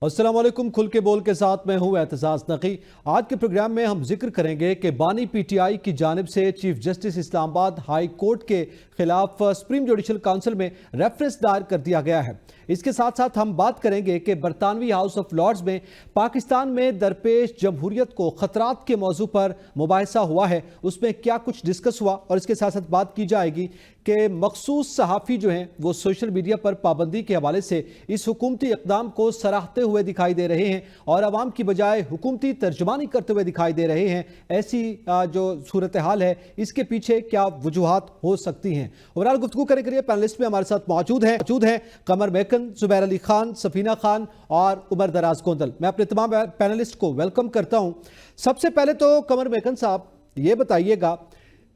अस्सलाम वालेकुम। खुल के बोल के साथ मैं हूं एतजाज नकी। आज के प्रोग्राम में हम जिक्र करेंगे कि बानी पीटीआई की जानिब से chief justice Islamabad high court के खिलाफ सुप्रीम जुडिशल काउंसिल में रेफरेंस दायर कर दिया गया है। इसके साथ साथ हम बात करेंगे कि बरतानवी हाउस ऑफ लॉर्ड्स में पाकिस्तान में दरपेश जमहूरियत को खतरात के मौजू पर मुबाहिसा हुआ है, उसमें क्या कुछ डिस्कस हुआ, और इसके साथ साथ बात की जाएगी कि मखसूस सहाफ़ी जो हैं वो सोशल मीडिया पर पाबंदी के हवाले से इस हुकूमती इक़दाम को सराहते हुए दिखाई दे रहे हैं और आवाम की बजाय हुकूमती तर्जुमानी करते हुए दिखाई दे रहे हैं। ऐसी जो सूरत हाल है, इसके पीछे क्या वजूहात हो सकती हैं। ओवरऑल गुफ्तगू करने के लिए पैनलिस्ट में हमारे साथ मौजूद हैं कमर मेकन, जुबैर अली खान, सफीना खान और उमर दराज गोंदल। मैं अपने तमाम पैनलिस्ट को वेलकम करता हूँ। सबसे पहले तो कमर मेकन साहब ये बताइएगा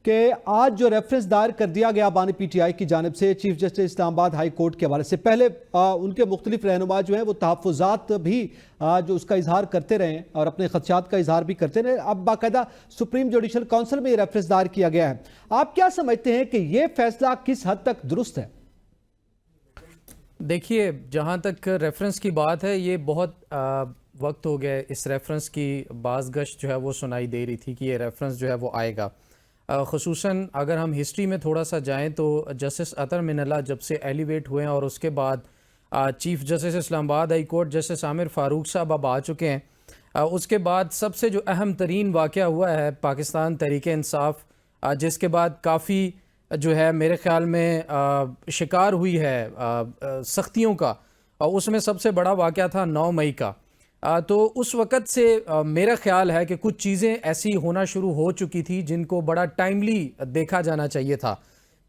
कि आज जो रेफरेंस दायर कर दिया गया बानी पीटीआई की जानिब से chief justice Islamabad high court के हवाले से, पहले उनके मुख्तलिफ रहनुमा जो हैं वो तहफ़्फ़ुज़ात भी जो उसका इजहार करते रहे और अपने खदशात का इजहार भी करते रहे। अब बाकायदा सुप्रीम जुडिशल काउंसिल में ये रेफरेंस दायर किया गया है। आप क्या समझते हैं कि ये फैसला किस हद तक दुरुस्त है? देखिए, जहाँ तक रेफरेंस की बात है, ये बहुत वक्त हो गया इस रेफरेंस की बाज़गश्त जो है वो सुनाई दे रही थी कि ये रेफरेंस जो है वो आएगा। ख़ुसूसन अगर हम हिस्ट्री में थोड़ा सा जाएं तो जस्टिस अतर मिनल्ला जब से एलिवेट हुए हैं और उसके बाद chief justice Islamabad high court justice Aamir Farooq साहब अब आ चुके हैं। उसके बाद सबसे जो अहम तरीन वाक़या हुआ है पाकिस्तान तहरीक इंसाफ, जिसके बाद काफ़ी जो है मेरे ख़्याल में शिकार हुई है सख्तियों का, उसमें सबसे बड़ा वाक़या था 9 मई का। तो उस वक़्त से मेरा ख़्याल है कि कुछ चीज़ें ऐसी होना शुरू हो चुकी थी जिनको बड़ा टाइमली देखा जाना चाहिए था।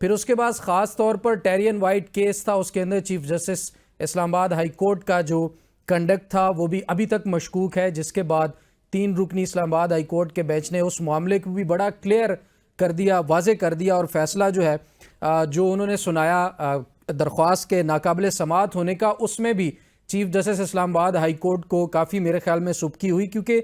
फिर उसके बाद ख़ास तौर पर टेरियन वाइट केस था, उसके अंदर chief justice Islamabad high court का जो कंडक्ट था वो भी अभी तक मशकूक है, जिसके बाद 3 रुकनी इस्लामाबाद हाई कोर्ट के बेंच ने उस मामले को भी बड़ा क्लियर कर दिया, वाज़े कर दिया, और फैसला जो है जो उन्होंने सुनाया दरख्वास्त के नाकाबिल समाअत होने का, उसमें भी chief justice Islamabad high court को काफ़ी मेरे ख्याल में सुबकी हुई, क्योंकि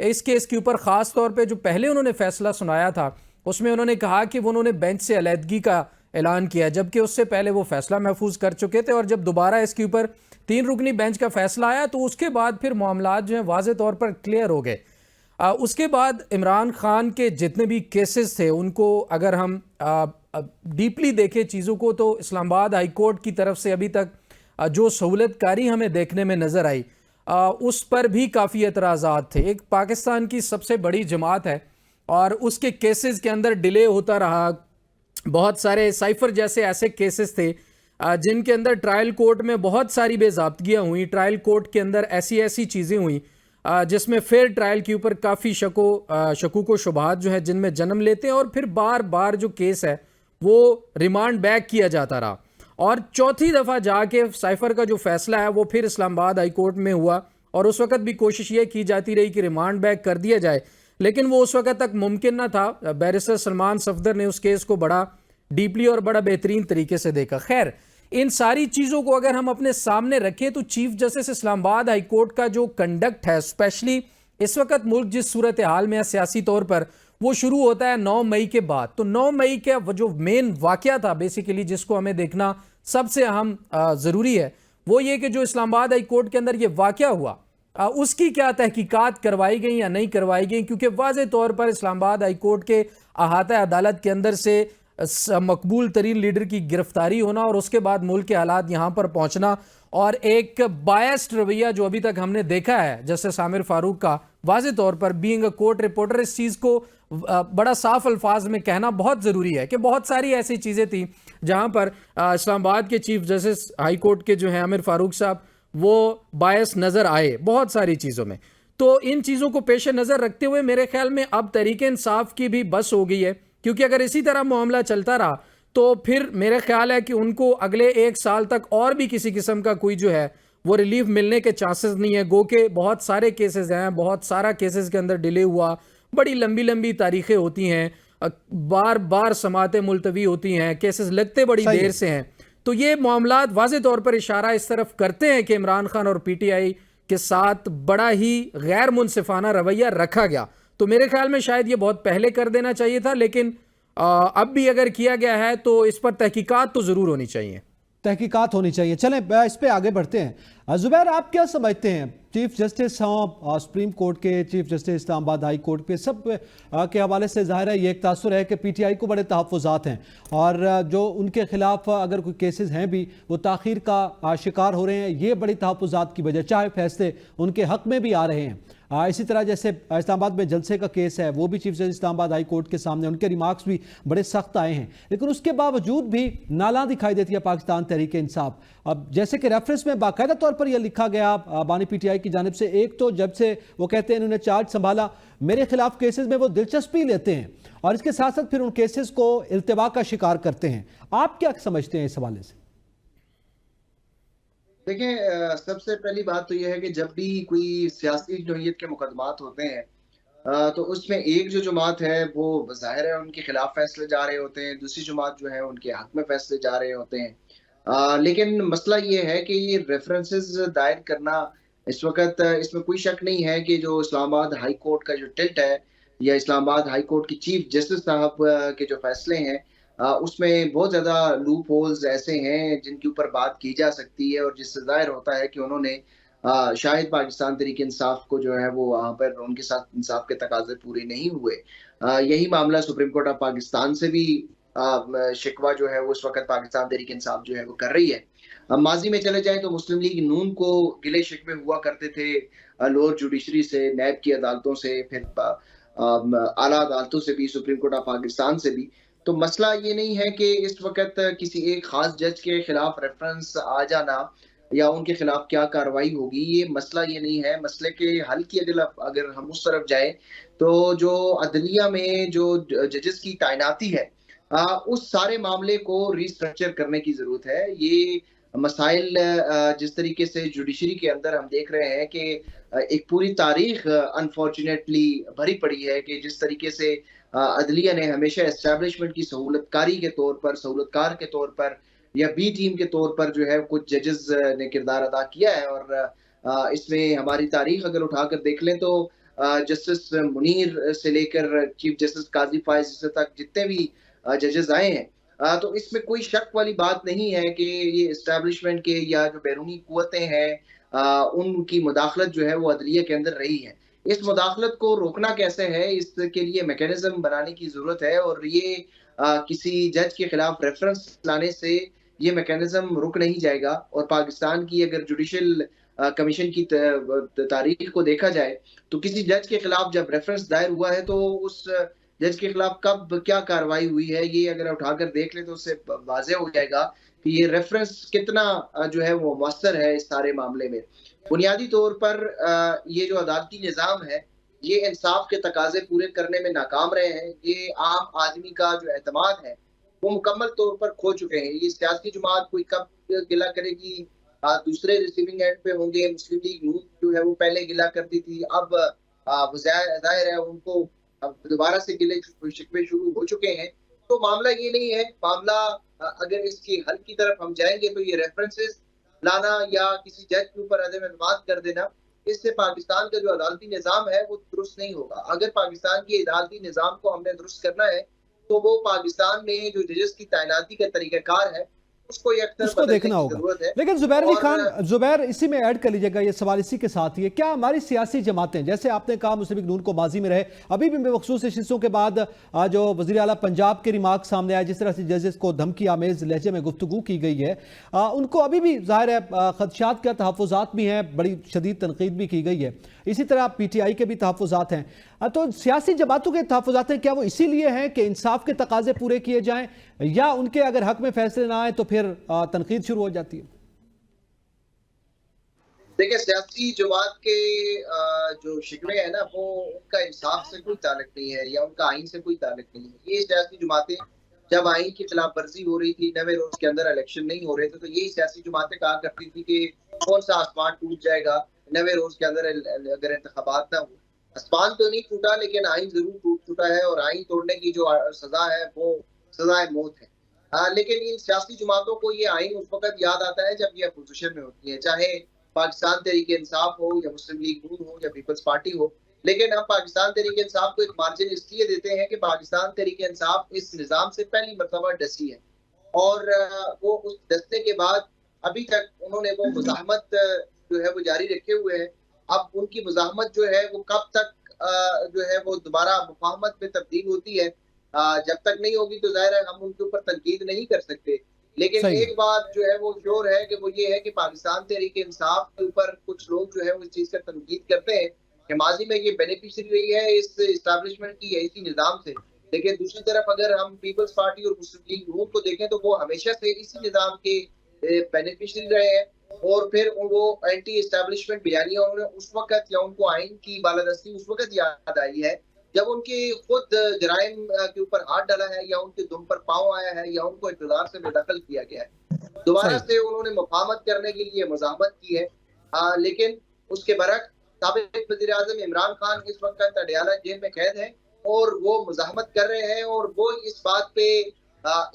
इस केस के ऊपर ख़ास तौर पे जो पहले उन्होंने फ़ैसला सुनाया था उसमें उन्होंने कहा कि वो उन्होंने बेंच से अलहदगी का ऐलान किया, जबकि उससे पहले वो फ़ैसला महफूज कर चुके थे। और जब दोबारा इसके ऊपर 3 रुकनी बेंच का फ़ैसला आया तो उसके बाद फिर मामलात जो हैं वाज़े तौर पर क्लियर हो गए। उसके बाद इमरान खान के जितने भी केसेस थे उनको अगर हम डीपली देखें चीज़ों को, तो इस्लामाबाद हाई कोर्ट की तरफ से अभी तक जो सहूलतकारी हमें देखने में नज़र आई उस पर भी काफ़ी एतराज़ात थे। एक पाकिस्तान की सबसे बड़ी जमात है और उसके केसेस के अंदर डिले होता रहा। बहुत सारे साइफर जैसे ऐसे केसेस थे जिनके अंदर ट्रायल कोर्ट में बहुत सारी बेज़ाब्तगियाँ हुई, ट्रायल कोर्ट के अंदर ऐसी ऐसी चीज़ें हुई जिसमें फेयर ट्रायल के ऊपर काफ़ी शकूक व शुबहात जो है जिनमें जन्म लेते हैं, और फिर बार बार जो केस है वो रिमांड बैक किया जाता रहा। और चौथी दफ़ा जाके साइफर का जो फैसला है वो फिर इस्लामाबाद हाई कोर्ट में हुआ, और उस वक़्त भी कोशिश ये की जाती रही कि रिमांड बैक कर दिया जाए, लेकिन वो उस वक़्त तक मुमकिन ना था। बैरिस्टर सलमान सफदर ने उस केस को बड़ा डीपली और बड़ा बेहतरीन तरीके से देखा। खैर, इन सारी चीज़ों को अगर हम अपने सामने रखें तो chief justice Islamabad high court का जो कंडक्ट है, स्पेशली इस वक्त मुल्क जिस सूरत हाल में है सियासी तौर पर, वो शुरू होता है 9 मई के बाद। तो 9 मई का जो मेन वाक़या था बेसिकली, जिसको हमें देखना सबसे अहम ज़रूरी है, वो ये कि जो इस्लामाबाद हाई कोर्ट के अंदर ये वाक़या हुआ उसकी क्या तहकीकात करवाई गई या नहीं करवाई गई, क्योंकि वाज़े तौर पर इस्लामाबाद हाई कोर्ट के अहाता अदालत के अंदर से मकबूल तरीन लीडर की गिरफ्तारी होना और उसके बाद मुल्क के हालात यहाँ पर पहुँचना और एक बायस्ड रवैया जो अभी तक हमने देखा है जस्टिस आमिर फ़ारूक का, वाज़े तौर पर बीइंग अ कोर्ट रिपोर्टर, इस चीज़ को बड़ा साफ अल्फाज में कहना बहुत ज़रूरी है कि बहुत सारी ऐसी चीज़ें थी जहाँ पर इस्लामाबाद के चीफ जस्टिस हाई कोर्ट के जो हैं आमिर फ़ारूक साहब, वो बायस नज़र आए बहुत सारी चीज़ों में। तो इन चीज़ों को पेश नज़र रखते हुए मेरे ख्याल में अब तहरीक इंसाफ की भी बस हो गई है, क्योंकि अगर इसी तरह मामला चलता रहा तो फिर मेरे ख्याल है कि उनको अगले 1 साल तक और भी किसी किस्म का कोई जो है वो रिलीफ मिलने के चांसेस नहीं है। गो के बहुत सारे केसेस हैं, बहुत सारा केसेस के अंदर डिले हुआ, बड़ी लंबी लंबी तारीखें होती हैं, बार बार समातें मुलतवी होती हैं, केसेस लगते बड़ी देर से हैं। तो ये मामलात वाज़े तौर पर इशारा इस तरफ करते हैं कि इमरान खान और पीटीआई के साथ बड़ा ही गैर मुनसिफाना रवैया रखा गया। तो मेरे ख्याल में शायद ये बहुत पहले कर देना चाहिए था, लेकिन अब भी अगर किया गया है तो इस पर तहकीकात तो ज़रूर होनी चाहिए। तहकीकात होनी चाहिए। चलें इस पे आगे बढ़ते हैं। जुबैर, आप क्या समझते हैं, चीफ जस्टिस सुप्रीम कोर्ट के chief justice Islamabad high court पे सब के हवाले से जाहिर है ये एक तासुर है कि पीटीआई को बड़े तहफ़्फ़ुज़ात हैं और जो उनके खिलाफ अगर कोई केसेस हैं भी वो ताख़ीर का शिकार हो रहे हैं, ये बड़ी तहफ़्फ़ुज़ात की वजह, चाहे फैसले उनके हक़ में भी आ रहे हैं। इसी तरह जैसे इस्लामाबाद में जलसे का केस है, वो भी chief justice Islamabad high court के सामने, उनके रिमार्क्स भी बड़े सख्त आए हैं, लेकिन उसके बावजूद भी नाला दिखाई देती है पाकिस्तान तहरीक इंसाफ। अब जैसे कि रेफरेंस में बाकायदा तौर पर यह लिखा गया बानी पीटीआई की जानिब से, एक तो जब से वो कहते हैं इन्होंने चार्ज संभाला मेरे खिलाफ केसेस में वो दिलचस्पी लेते हैं और इसके साथ साथ फिर उन केसेस को इल्तिवा का शिकार करते हैं। आप क्या समझते हैं इस हवाले से? देखिए, सबसे पहली बात तो यह है कि जब भी कोई सियासी नौइयत के मुकदमात होते हैं, तो उसमें एक जो जमात है वो ज़ाहिर है उनके खिलाफ फैसले जा रहे होते हैं, दूसरी जमात जो है उनके हक में फैसले जा रहे होते हैं। लेकिन मसला ये है कि ये रेफरेंसेस दायर करना इस वक्त, इसमें कोई शक नहीं है कि जो इस्लामाबाद हाई कोर्ट का जो टिल्ट है या इस्लामाबाद हाई कोर्ट की चीफ जस्टिस साहब के जो फैसले हैं, उसमें बहुत ज़्यादा लूप होल्स ऐसे हैं जिनके ऊपर बात की जा सकती है और जिससे ज़ाहिर होता है कि उन्होंने शायद पाकिस्तान तहरीक इंसाफ को जो है वो वहाँ पर उनके साथ इंसाफ के तकाजे पूरे नहीं हुए। यही मामला सुप्रीम कोर्ट ऑफ पाकिस्तान से भी शिकवा जो है वो इस वक्त पाकिस्तान तहरीक इंसाफ जो है वो कर रही है। माजी में चले जाए तो मुस्लिम लीग नून को गिले शिकवे हुआ करते थे लोअर जुडिशरी से, नैब की अदालतों से, फिर आला अदालतों से भी, सुप्रीम कोर्ट ऑफ पाकिस्तान से भी। तो मसला ये नहीं है कि इस वक्त किसी एक खास जज के खिलाफ रेफरेंस आ जाना या उनके खिलाफ क्या कार्रवाई होगी, ये मसला ये नहीं है। मसले के हल की अगर हम उस तरफ जाए तो जो अदलिया में जो जजेस की तैनाती है, उस सारे मामले को रिस्ट्रक्चर करने की जरूरत है। ये मसाइल जिस तरीके से जुडिशरी के अंदर हम देख रहे हैं कि एक पूरी तारीख अनफॉर्चुनेटली भरी पड़ी है कि जिस तरीके से अदलिया ने हमेशा एस्टैब्लिशमेंट की सहूलतकारी के तौर पर, सहूलतकार के तौर पर या बी टीम के तौर पर जो है कुछ जजेस ने किरदार अदा किया है। और इसमें हमारी तारीख अगर उठाकर देख लें तो जस्टिस मुनीर से लेकर चीफ जस्टिस काजी फायज तक जितने भी जजेस आए हैं, तो इसमें कोई शक वाली बात नहीं है कि ये एस्टैब्लिशमेंट के या जो बैरूनी कुव्वतें हैं उनकी मुदाखलत जो है वो अदलिया के अंदर रही है। इस मुदाखलत को रोकना कैसे है, इसके लिए मैकेनिज्म बनाने की जरूरत है और ये किसी जज के खिलाफ रेफरेंस लाने से ये मैकेनिज्म रुक नहीं जाएगा। और पाकिस्तान की अगर जुडिशल कमीशन की तारीख को देखा जाए तो किसी जज के खिलाफ जब रेफरेंस दायर हुआ है तो उस जज के खिलाफ कब क्या कार्रवाई हुई है, ये अगर उठाकर देख ले तो उससे वाज़ेह हो जाएगा कि ये रेफरेंस कितना जो है वो मौसर है इस सारे मामले में। बुनियादी तौर पर ये जो अदालती निज़ाम है ये इंसाफ के तकाजे पूरे करने में नाकाम रहे हैं। ये आम आदमी का जो एतमाद है वो मुकम्मल तौर पर खो चुके हैं। ये सियासी जमात कोई कब गिला करेगी, दूसरे रिसीविंग एंड पे होंगे। मुस्लिम लीग नून जो है वो पहले गिला करती थी, अब जाहिर है उनको अब दोबारा से गिले शिकवे शुरू हो चुके हैं। तो मामला ये नहीं है। मामला अगर इसके हल की तरफ हम जाएंगे तो ये रेफरेंसेस लाना या किसी जज के ऊपर अदम एतमाद कर देना, इससे पाकिस्तान का जो अदालती निज़ाम है वो दुरुस्त नहीं होगा। अगर पाकिस्तान के अदालती निज़ाम को हमने दुरुस्त करना है तो वो पाकिस्तान में जो जजेस की तैनाती का तरीकाकार है उसको देखना होगा। लेकिन जुबैर अली खान, जुबैर इसी में ऐड कर लीजिएगा, ये सवाल इसी के साथ ही है, क्या हमारी सियासी जमातें, जैसे आपने कहा मुस्लिम लीग नून को माजी में रहे, अभी भी बखसूस हिस्सों के बाद जो वज़ीर आला पंजाब के रिमार्क सामने आए, जिस तरह से जजेस को धमकी आमेज लहजे में गुफ्तगू की गई है, उनको अभी भी जाहिर है खदशात का तहफ़्फ़ुज़ात भी हैं, बड़ी शदीद तनकीद भी की गई है। इसी तरह पीटीआई के भी तहफ़्फ़ुज़ात हैं। तो सियासी जमातों के तहफ़्फ़ुज़ात हैं, क्या वो इसीलिए हैं कि इंसाफ के तकाजे पूरे किए जाएं या उनके अगर हक में फैसले ना आए तो फिर तनकीद शुरू हो जाती है? देखिए, सियासी जमात के जो शिकवे है ना वो उनका इंसाफ से कोई ताल्लुक नहीं है या उनका आइन से कोई ताल्लुक नहीं है। ये सियासी जमातें जब आइन की खिलाफ वर्जी हो रही थी, 90 रोज के अंदर इलेक्शन नहीं हो रहे थे, तो यही सियासी जमातें कहा करती थी कि कौन सा आसमान टूट जाएगा 90 रोज के अंदर अगर इंतखाबात ना हो। आसमान तो नहीं टूटा लेकिन आइन जरूर टूट चुका है और आइन तोड़ने की जो सजा है वो सजाए मौत है। लेकिन इन सियासी जमातों को ये आइन उस वक्त याद आता है जब ये अपोजिशन में होती है, चाहे पाकिस्तान तहरीक इंसाफ हो या मुस्लिम लीग नून हो या पीपल्स पार्टी हो। लेकिन हम पाकिस्तान तहरीक इंसाफ को एक मार्जिन इसलिए देते हैं कि पाकिस्तान तहरीक इंसाफ इस निज़ाम से पहली मरतबा डसी है और वो उस दस्ते के बाद अभी तक उन्होंने वो मुज़ाहमत जो है वो जारी रखे हुए है। अब उनकी मुज़ाहमत जो है वो कब तक जो है वो दोबारा मुफ़ाहमत में तब्दील होती है, जब तक नहीं होगी तो ज़ाहिर है हम उनके ऊपर तनकीद नहीं कर सकते। लेकिन सही है। एक बात जो है वो श्योर है कि वो ये है कि पाकिस्तान तहरीक-ए-इंसाफ के ऊपर कुछ लोग जो है वो इस चीज़ का तनकीद करते हैं कि माज़ी में ये बेनिफिशियरी रही है इस एस्टेब्लिशमेंट की या इसी निज़ाम से। लेकिन दूसरी तरफ अगर हम पीपल्स पार्टी और मुस्लिम लीग नून को देखें तो वो हमेशा से इसी निज़ाम के बेनिफिशियरी रहे हैं और फिर वो एंटी एस्टेब्लिशमेंट बयानियां उन्होंने उस वक़्त या उनको आइन की बालादस्ती उस वक़्त याद आई है जब उनके खुद जराइम के ऊपर हाथ डाला है या उनके दुम पर पाँव आया है या उनको इक़्तिदार से बेदखल किया गया है। दोबारा सही। से उन्होंने मुफ़ाहमत करने के लिए मज़ाहमत की है। लेकिन उसके बरक़्स साबिक़ वज़ीर-ए-आज़म इमरान खान इस वक़्त अडयाला जेल में कैद हैं और वो मुज़ाहमत कर रहे हैं और वो इस बात पे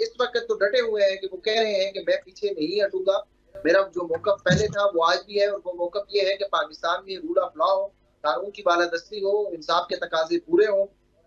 इस वक़्त तो डटे हुए हैं कि वो कह रहे हैं कि मैं पीछे नहीं हटूँगा। मेरा जो मौक़िफ़ पहले था वो आज भी है और वो मौक़िफ़ ये है कि पाकिस्तान में रूल ऑफ लॉ हो, कानून की बालादस्ती हो, इंसाफ के तकाज़े पूरे हों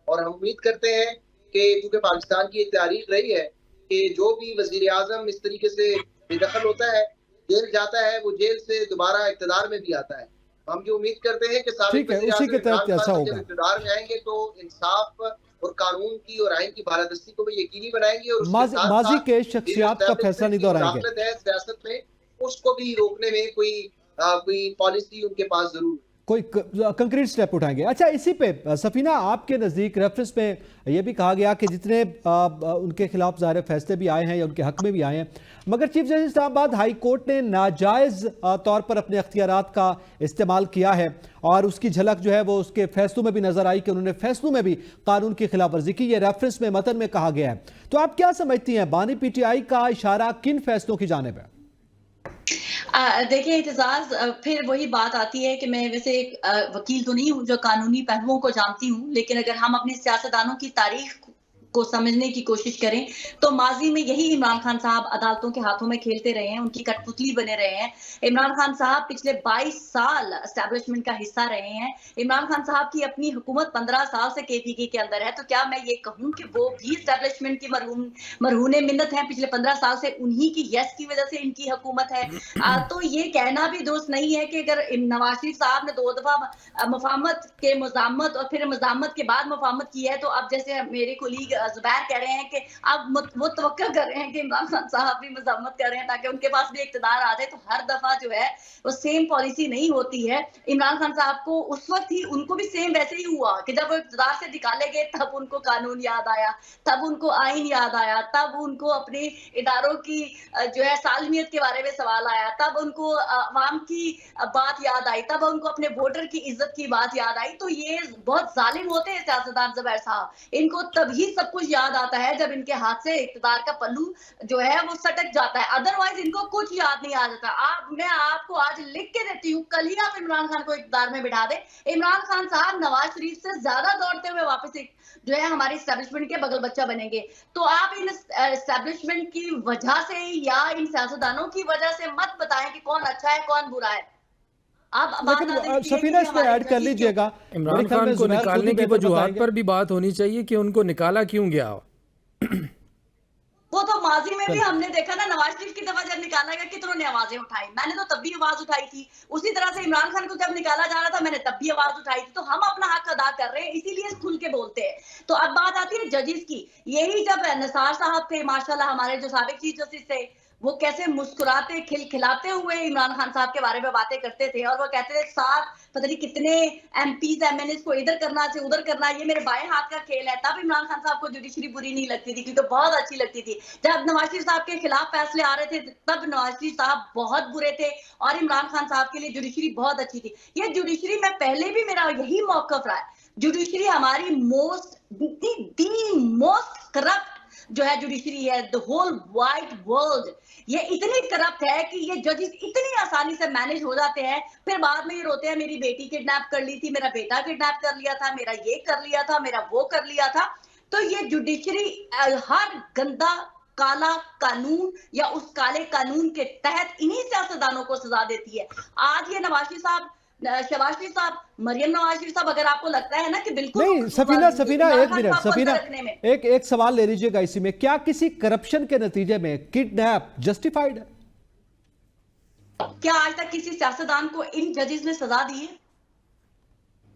और हम उम्मीद करते हैं कि चूँकि पाकिस्तान की एक तारीख़ रही है कि जो भी वज़ीर-ए-आज़म इस तरीके से बेदखल होता है, जेल जाता है, वो जेल से दोबारा इक़्तिदार में भी आता है। हम ये उम्मीद करते हैं कि साबिक़ ठीक है, उसी वज़ीर-ए-आज़म के इमरान तहत ऐसा खान जब होगा। इक़्तिदार में आएँगे तो इंसाफ और कानून की और आइन की बालादस्ती को भी यकीनी बनाएँगे और उसके माजी साथ-साथ के ये जो शख्सियात का फैसला एस्टेब्लिशमेंट नहीं की दोहराएंगे। मुदाखलत है सियासत में, उसको भी रोकने में कोई पॉलिसी उनके पास ज़रूर कोई कंक्रीट स्टेप उठाएंगे। अच्छा, इसी पे सफीना, आपके नज़दीक रेफरेंस में ये भी कहा गया कि जितने उनके खिलाफ ज़ाहिर फैसले भी आए हैं या उनके हक में भी आए हैं, मगर chief justice Islamabad high court ने नाजायज़ तौर पर अपने अख्तियारात का इस्तेमाल किया है और उसकी झलक जो है वो उसके फैसलों में भी नजर आई कि उन्होंने फैसलों में भी कानून की खिलाफ वर्जी की। ये रेफरेंस में मतन में कहा गया है। तो आप क्या समझती हैं, बानी पीटीआई का इशारा किन फैसलों की जानिब है? देखिए एतजाज़, फिर वही बात आती है कि मैं वैसे एक वकील तो नहीं हूँ जो कानूनी पहलुओं को जानती हूँ, लेकिन अगर हम अपने सियासतदानों की तारीख को समझने की कोशिश करें तो माजी में यही इमरान खान साहब अदालतों के हाथों में खेलते रहे हैं, उनकी कठपुतली बने रहे हैं। इमरान खान साहब पिछले 22 साल एस्टेब्लिशमेंट का हिस्सा रहे हैं। इमरान खान साहब की अपनी हुकूमत 15 साल से केपीके के अंदर है, तो क्या मैं ये कहूं कि वो भी एस्टेब्लिशमेंट की मरहूने मिन्नत है? पिछले 15 साल से उन्हीं की यस की वजह से इनकी हुकूमत है। तो ये कहना भी दुरुस्त नहीं है कि अगर नवाज शरीफ साहब ने 2 दफा मुफाहमत के मज़ामत और फिर मज़ामत के बाद मुफाहमत की है, तो अब जैसे मेरे कोलीग जुबैर कह रहे हैं कि अब वो तवक्को कर रहे हैं कि इमरान खान साहब भी मज़ामत कर रहे हैं ताकि उनके पास भी इक़्तिदार आ जाए, तो हर दफा जो है वो सेम पॉलिसी नहीं होती है। इमरान खान साहब को उस वक्त ही उनको भी सेम वैसे ही हुआ कि जब वो इक़्तिदार से निकाले गए तब उनको कानून याद आया, तब उनको आइन याद आया, तब उनको अपने इदारों की जो है सालमियत के बारे में सवाल आया, तब उनको अवाम की बात याद आई, तब उनको अपने वोटर की इज्जत की बात याद आई। तो ये बहुत जालिम होते हैं सियासतदान जुबैर साहब, इनको तभी सब कुछ याद आता है जब इनके हाथ से इक़्तिदार का पल्लू जो है वो सटक जाता है, अदरवाइज इनको कुछ याद नहीं आ जाता। मैं आपको आज लिख के देती हूँ, कल ही आप इमरान खान को इक़्तिदार में बिठा दें, इमरान खान साहब नवाज शरीफ से ज्यादा दौड़ते हुए वापस जो है हमारी एस्टेब्लिशमेंट के बगल बच्चा बनेंगे। तो आप इन एस्टेब्लिशमेंट की वजह से या इन सियासतदानों की वजह से मत बताएं कि कौन अच्छा है कौन बुरा है। लेकिन सफीना इसमें ऐड कर लीजिएगा, इमरान खान को निकालने की वजूहात पर भी बात होनी चाहिए कि उनको निकाला क्यों गया। वो तो माजी में भी हमने देखा ना, नवाज शरीफ की दफा जब निकाला गया कितनों ने आवाजें उठाई, मैंने तो तब भी आवाज उठाई थी। उसी तरह से इमरान खान को जब निकाला जा रहा था मैंने तब भी आवाज उठाई थी। तो हम अपना हक अदा कर रहे हैं, इसीलिए खुल के बोलते हैं। तो अब बात आती है जजेस की। यही जब निसार साहब थे माशाल्लाह, हमारे जो साबिक चीफ जस्टिस थे, वो कैसे मुस्कुराते खिलखिलाते हुए इमरान खान साहब के बारे में बातें करते थे और वो कहते थे साथ पता नहीं कितने एमपीज एमएनएस को इधर करना से उधर करना, ये मेरे बाएं हाथ का खेल है। तब इमरान खान साहब को जुडिशरी बुरी नहीं लगती थी, क्योंकि बहुत अच्छी लगती थी। जब नवाज शरीफ साहब के खिलाफ फैसले आ रहे थे तब नवाज शरीफ साहब बहुत बुरे थे और इमरान खान साहब के लिए जुडिशरी बहुत अच्छी थी। ये जुडिशरी में पहले भी मेरा यही मौकफ रहा है, जुडिशरी हमारी मोस्ट करप्ट जो है जुडिशरी है द होल वाइड वर्ल्ड। ये इतनी करप्ट है कि ये जजेस इतनी आसानी से मैनेज हो जाते हैं, फिर बाद में ये रोते हैं मेरी बेटी किडनैप कर ली थी, मेरा बेटा किडनैप कर लिया था, मेरा ये कर लिया था, मेरा वो कर लिया था। तो ये जुडिशरी हर गंदा काला कानून या उस काले कानून के तहत इन्हीं सियासतदानों को सजा देती है। आज ये नवाज शरीफ साहब शहबाज शरीफ साहब, मरियम नवाज शरीफ साहब, अगर आपको लगता है ना कि बिल्कुल नहीं, सफीना सफीना इमरान एक खान मिनट, साहब को सफीना अंदर रखने में, एक सवाल ले लीजिएगा इसी में, क्या किसी करप्शन के नतीजे में किडनैप जस्टिफाइड है? क्या आज तक किसी सियासतदान को इन जजेस ने सजा दी है?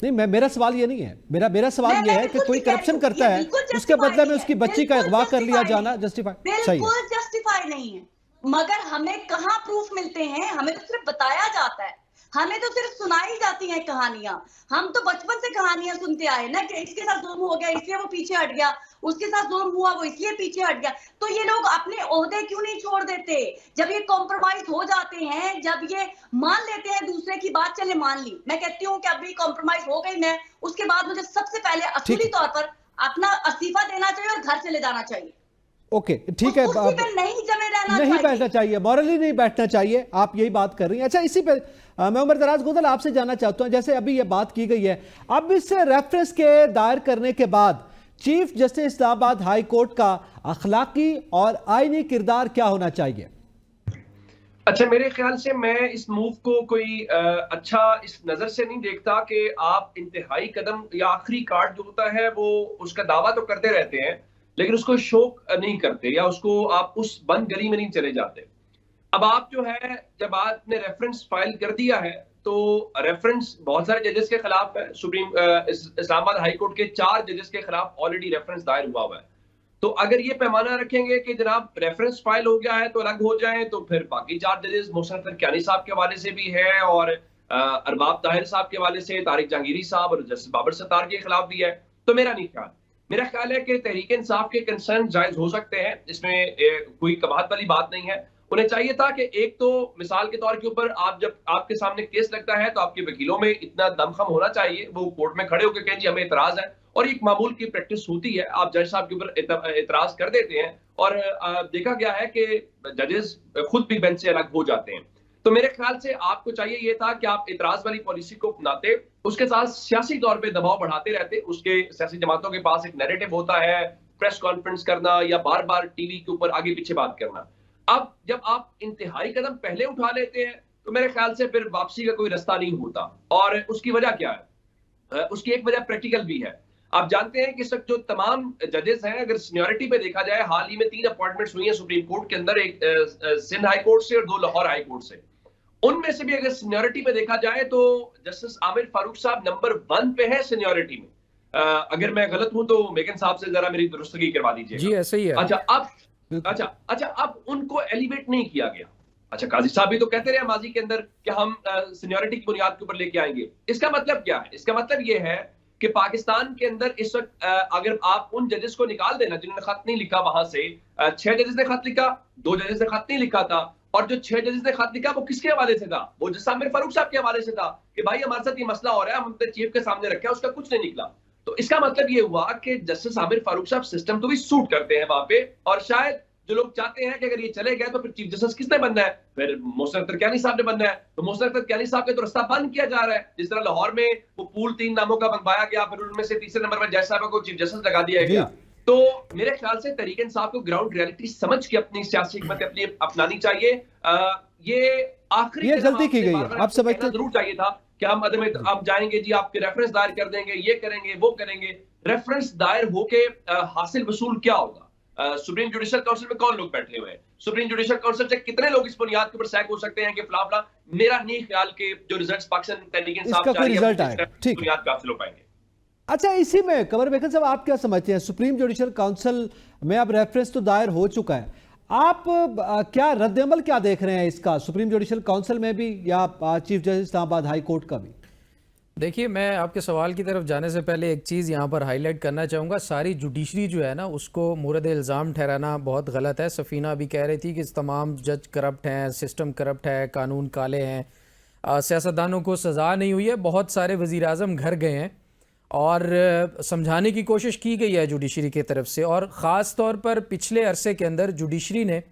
नहीं, मेरा सवाल ये नहीं है, मेरा सवाल मैं ये है कि बिल्कुल कोई ठीक कह रही करप्शन हूँ, करता ये है, बिल्कुल उसके बदले justified में नहीं उसकी है, बच्ची का बिल्कुल अगवा कर लिया justified जाना नहीं है, जस्टिफाइड सही है? बिल्कुल जस्टिफाइड नहीं है। मगर हमें कहाँ प्रूफ मिलते हैं? हमें तो सिर्फ बताया जाता है, हमें तो सिर्फ सुनाई जाती हैं कहानियां। हम तो बचपन से कहानियां सुनते आए ना कि इसके साथ जुल्म हो गया इसलिए वो पीछे हट गया, उसके साथ जुल्म हुआ वो इसलिए पीछे हट गया। तो ये लोग अपने ओहदे क्यों नहीं छोड़ देते? जब ये कॉम्प्रोमाइज हो जाते हैं, जब ये मान लेते हैं दूसरे की बात, चले मान ली, मैं कहती हूँ कि अभी कॉम्प्रोमाइज हो गई मैं, उसके बाद मुझे सबसे पहले असूली तौर पर अपना इस्तीफा देना चाहिए और घर चले जाना चाहिए। ओके, ठीक है, उस कुर्सी पे नहीं जमे रहना नहीं चाहिए। बैठना चाहिए, मॉरली नहीं बैठना चाहिए, आप यही बात कर रही हैं। अच्छा, इसी पे मैं उमर दराज गोदल आपसे जानना चाहता हूं, जैसे अभी ये बात की गई है, अब इस रेफरेंस के दायर करने के बाद chief justice Islamabad high court का अखलाकी और आईनी किरदार क्या होना चाहिए? अच्छा, मेरे ख्याल से मैं इस मूव को कोई अच्छा इस नजर से नहीं देखता कि आप इंतहाई कदम या आखिरी कार्ड जो होता है वो उसका दावा तो करते रहते हैं लेकिन उसको शो नहीं करते या उसको आप उस बंद गली में नहीं चले जाते। अब आप जो है जब आपने रेफरेंस फाइल कर दिया है तो रेफरेंस बहुत सारे जजेस के खिलाफ है। इस्लामाबाद हाई कोर्ट के 4 जजेस के खिलाफ ऑलरेडी रेफरेंस दायर हुआ हुआ है। तो अगर ये पैमाना रखेंगे कि जनाब रेफरेंस फाइल हो गया है तो अलग हो जाए, तो फिर बाकी 4 जजेस मोहसिन अख्तर कियानी साहब के हवाले से भी है और अरबाब ताहिर साहब के हवाले से तारिक जहांगीरी साहब और जस्टिस बाबर सत्तार के खिलाफ भी है। तो मेरा ख्याल है कि तहरीक इंसाफ के कंसर्न जायज हो सकते हैं, इसमें कोई कबाहत वाली बात नहीं है। उन्हें चाहिए था कि एक तो मिसाल के तौर के ऊपर आप जब आपके सामने केस लगता है तो आपके वकीलों में इतना दमखम होना चाहिए, वो कोर्ट में खड़े होकर कहें जी हमें इतराज है, और एक मामूल की प्रैक्टिस होती है, आप जज साहब के ऊपर इतराज कर देते हैं और देखा गया है कि जजेस खुद भी बेंच से अलग हो जाते हैं। तो मेरे ख्याल से आपको चाहिए ये था कि आप इतराज वाली पॉलिसी को अपनाते, उसके साथ सियासी तौर पे दबाव बढ़ाते रहते। उसके सियासी जमातों के पास एक नैरेटिव होता है, प्रेस कॉन्फ्रेंस करना या बार बार टीवी के ऊपर आगे पीछे बात करना। अब जब आप इंतहाई कदम पहले उठा लेते हैं तो मेरे ख्याल से फिर वापसी का कोई रास्ता नहीं होता। और उसकी वजह क्या है? उसकी एक वजह प्रैक्टिकल भी है। आप जानते हैं कि सब जो तमाम जजेस हैं, अगर सीनियरिटी पे देखा जाए, हाल ही में 3 अपॉइंटमेंट्स हुई हैं सुप्रीम कोर्ट के अंदर, एक सिंध हाई कोर्ट से और 2 लाहौर हाई कोर्ट से। उनमें से भी अगर सीनियरिटी पे देखा जाए तो जस्टिस आमिर फारूक साहब नंबर 1 पे है सीनियरिटी में। अगर मैं गलत हूं तो मेगन साहब से जरा मेरी दुरुस्तगी करवा दीजिए। जी ऐसे ही है। अच्छा, अब उनको एलिवेट नहीं किया गया। अच्छा, काजी साहब भी तो कहते रहे माजी के अंदर कि हम सीनियरिटी की बुनियाद के ऊपर लेके आएंगे। इसका मतलब क्या है? इसका मतलब ये है कि पाकिस्तान के अंदर इस वक्त अगर आप उन जजेस को निकाल देना जिन्होंने खत नहीं लिखा, वहां से 6 जजेस ने खत लिखा, 2 जजेस ने खत नहीं लिखा था, और जो 6 जजेस ने खत लिखा वो किसके हवाले से था? वो जस्टिस आमिर फारूक साहब के हवाले से था कि भाई हमारे साथ ये मसला हो रहा है, हम अपने चीफ के सामने रखे, उसका कुछ नहीं निकला। तो इसका मतलब ये हुआ कि जस्टिस आमिर फारूक साहब सिस्टम तो भी सूट करते हैं वहां पे, और शायद जो लोग चाहते हैं कि अगर ये चले गए तो फिर चीफ जस्टिस किसने बनना है? फिर मोहसिन अख्तर कियानी साहब ने बनना है। तो मोहसिन अख्तर कियानी साहब का तो रास्ता बंद किया जा रहा है। जिस तरह लाहौर में वो पूल 3 नामों का बनवाया गया, फिर उनमें से तीसरे नंबर पर जज साहब को चीफ जस्टिस लगा दिया गया। तो मेरे ख्याल से तहरीक इंसाफ को ग्राउंड रियलिटी समझ के अपनी सियासी हिकमत अपनी अपनानी चाहिए। ये आखिरी ये जल्दी की गई है, आप समझते जरूर चाहिए था कि हम जाएंगे जी, आपके रेफरेंस दायर कर देंगे, ये करेंगे वो करेंगे। रेफरेंस दायर होके हासिल वसूल क्या होगा? सुप्रीम जुडिशल काउंसिल में कौन लोग बैठे हुए हैं? सुप्रीम जुडिशल काउंसिल से कितने लोग इस बुनियाद के ऊपर सैक हो सकते हैं कि फला? मेरा नहीं ख्याल के जो रिजल्ट्स पाकिस्तान तहरीक इंसाफ इसका कोई रिजल्ट आए, ठीक बुनियाद पे हासिल हो पाएंगे। अच्छा, इसी में कमर बेगम साहब आप क्या समझते हैं? सुप्रीम जुडिशल काउंसिल में अब रेफरेंस तो दायर हो चुका है, आप क्या रद्दअमल क्या देख रहे हैं इसका, सुप्रीम जुडिशल काउंसिल में भी या chief justice Islamabad high court का भी? देखिए, मैं आपके सवाल की तरफ जाने से पहले एक चीज़ यहाँ पर हाईलाइट करना चाहूँगा। सारी जुडिशरी जो है ना, उसको मूरद इल्ज़ाम ठहराना बहुत गलत है। सफ़ीना भी कह रही थी कि तमाम जज करप्ट हैं, सिस्टम करप्ट है, कानून काले हैं, सियासतदानों को सज़ा नहीं हुई है। बहुत सारे वज़ीर-ए-आज़म घर गए हैं और समझाने की कोशिश की गई है जुडिशरी की तरफ से, और ख़ास तौर पर पिछले अरसे के अंदर जुडिशरी ने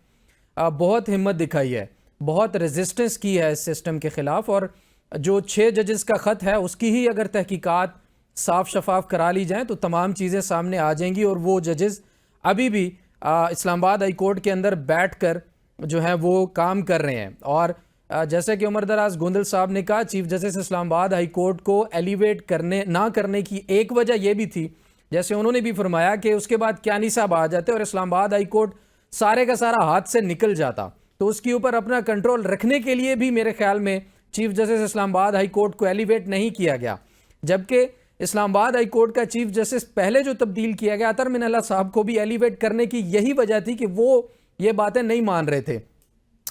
बहुत हिम्मत दिखाई है, बहुत रेजिस्टेंस की है इस सिस्टम के ख़िलाफ़। और जो 6 जजेस का ख़त है उसकी ही अगर तहकीकात साफ शफाफ करा ली जाएँ तो तमाम चीज़ें सामने आ जाएंगी, और वो जजेस अभी भी इस्लामाबाद हाई कोर्ट के अंदर बैठ कर जो है वो काम कर रहे हैं। और जैसे कि उमर दराज गोंदल साहब ने कहा, chief justice Islamabad high court को एलिवेट करने ना करने की एक वजह यह भी थी, जैसे उन्होंने भी फरमाया कि उसके बाद क्यानी साहब आ जाते और इस्लामाबाद हाई कोर्ट सारे का सारा हाथ से निकल जाता, तो उसके ऊपर अपना कंट्रोल रखने के लिए भी मेरे ख्याल में chief justice Islamabad high court को एलिवेट नहीं किया गया। जबकि इस्लामाबाद हाई कोर्ट का चीफ जस्टिस पहले जो तब्दील किया गया अतर मिनल्ला साहब को भी एलिवेट करने की यही वजह थी कि वो ये बातें नहीं मान रहे थे।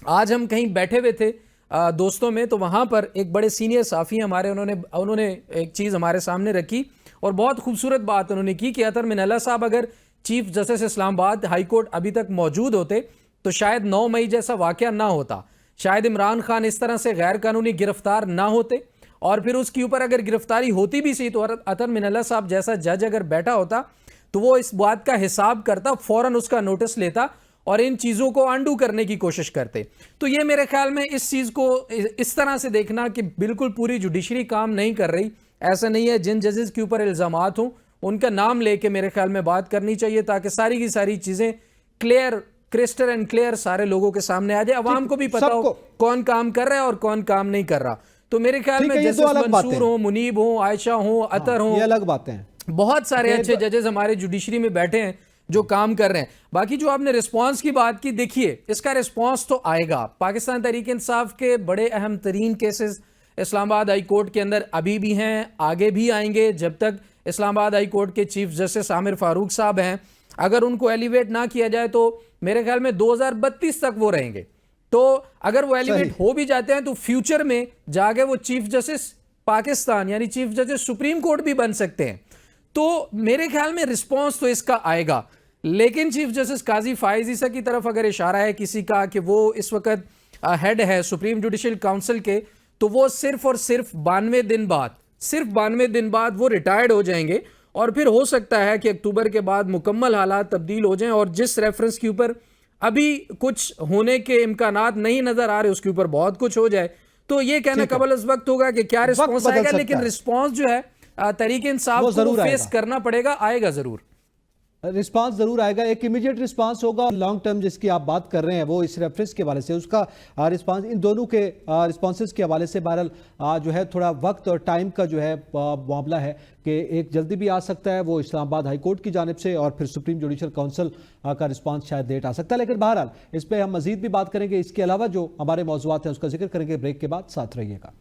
आज हम कहीं बैठे हुए थे दोस्तों में, तो वहाँ पर एक बड़े सीनियर साफ़ी हमारे, उन्होंने एक चीज़ हमारे सामने रखी और बहुत खूबसूरत बात उन्होंने की कि अतर मिनल्ला साहब अगर chief justice Islamabad high court अभी तक मौजूद होते तो शायद 9 मई जैसा वाक़या ना होता, शायद इमरान खान इस तरह से गैर कानूनी गिरफ्तार ना होते, और फिर उसके ऊपर अगर गिरफ्तारी होती भी सी तो अतर मिनल्ला साहब जैसा जज अगर बैठा होता तो वो इस बात का हिसाब करता, फ़ौरन उसका नोटिस लेता और इन चीज़ों को अंडू करने की कोशिश करते। तो ये मेरे ख्याल में इस चीज़ को इस तरह से देखना कि बिल्कुल पूरी जुडिशरी काम नहीं कर रही, ऐसा नहीं है। जिन जजेस के ऊपर इल्ज़ामात हों उनका नाम लेके मेरे ख्याल में बात करनी चाहिए, ताकि सारी की सारी चीज़ें क्लियर, क्रिस्टल एंड क्लियर सारे लोगों के सामने आ जाए, अवाम को भी पता हो कौन काम कर रहा है और कौन काम नहीं कर रहा। तो मेरे ख्याल में जैसे मंसूर हो, मुनीब हो, आयशा हो, अतर हो, ये अलग बातें हैं, बहुत सारे अच्छे जजेस हमारे जुडिशरी में बैठे हैं जो काम कर रहे हैं। बाकी जो आपने रिस्पांस की बात की, देखिए इसका रिस्पांस तो आएगा। पाकिस्तान तहरीक इंसाफ के बड़े अहम तरीन केसेस इस्लामाबाद हाई कोर्ट के अंदर अभी भी हैं, आगे भी आएंगे। जब तक इस्लामाबाद हाई कोर्ट के चीफ जस्टिस आमिर फारूक साहब हैं, अगर उनको एलिवेट ना किया जाए तो मेरे ख्याल में 2032 तक वो रहेंगे। तो अगर वो एलिवेट हो भी जाते हैं तो फ्यूचर में जाके वो चीफ जस्टिस पाकिस्तान यानी चीफ जस्टिस सुप्रीम कोर्ट भी बन सकते हैं। तो मेरे ख्याल में रिस्पांस तो इसका आएगा, लेकिन चीफ जस्टिस काजी फाइज ईसा की तरफ अगर इशारा है किसी का कि वो इस वक्त हेड है सुप्रीम जुडिशल काउंसिल के, तो वो सिर्फ और सिर्फ 92 दिन बाद वो रिटायर्ड हो जाएंगे और फिर हो सकता है कि अक्टूबर के बाद मुकम्मल हालात तब्दील हो जाएं और जिस रेफरेंस के ऊपर अभी कुछ होने के इम्कानात नहीं नजर आ रहे उसके ऊपर बहुत कुछ हो जाए। तो ये कहना कबल अज़ वक्त होगा कि क्या रिस्पॉन्स आएगा, लेकिन रिस्पॉन्स जो है तरीके इंसाफ को फेस करना पड़ेगा, आएगा जरूर, रिस्पांस जरूर आएगा। एक इमीडिएट रिस्पांस होगा, लॉन्ग टर्म जिसकी आप बात कर रहे हैं वो इस रेफरेंस के हवाले से उसका रिस्पांस, इन दोनों के रिस्पांसेस के हवाले से बहरहाल जो है थोड़ा वक्त और टाइम का जो है मामला है कि एक जल्दी भी आ सकता है वो इस्लामाबाद हाई कोर्ट की जानिब से, और फिर सुप्रीम जुडिशल काउंसिल का रिस्पांस शायद लेट आ सकता है। लेकिन बहरहाल इस पर हम मजीद भी बात करेंगे। इसके अलावा जो हमारे मौजूआत हैं उसका जिक्र करेंगे ब्रेक के बाद, साथ रहिएगा।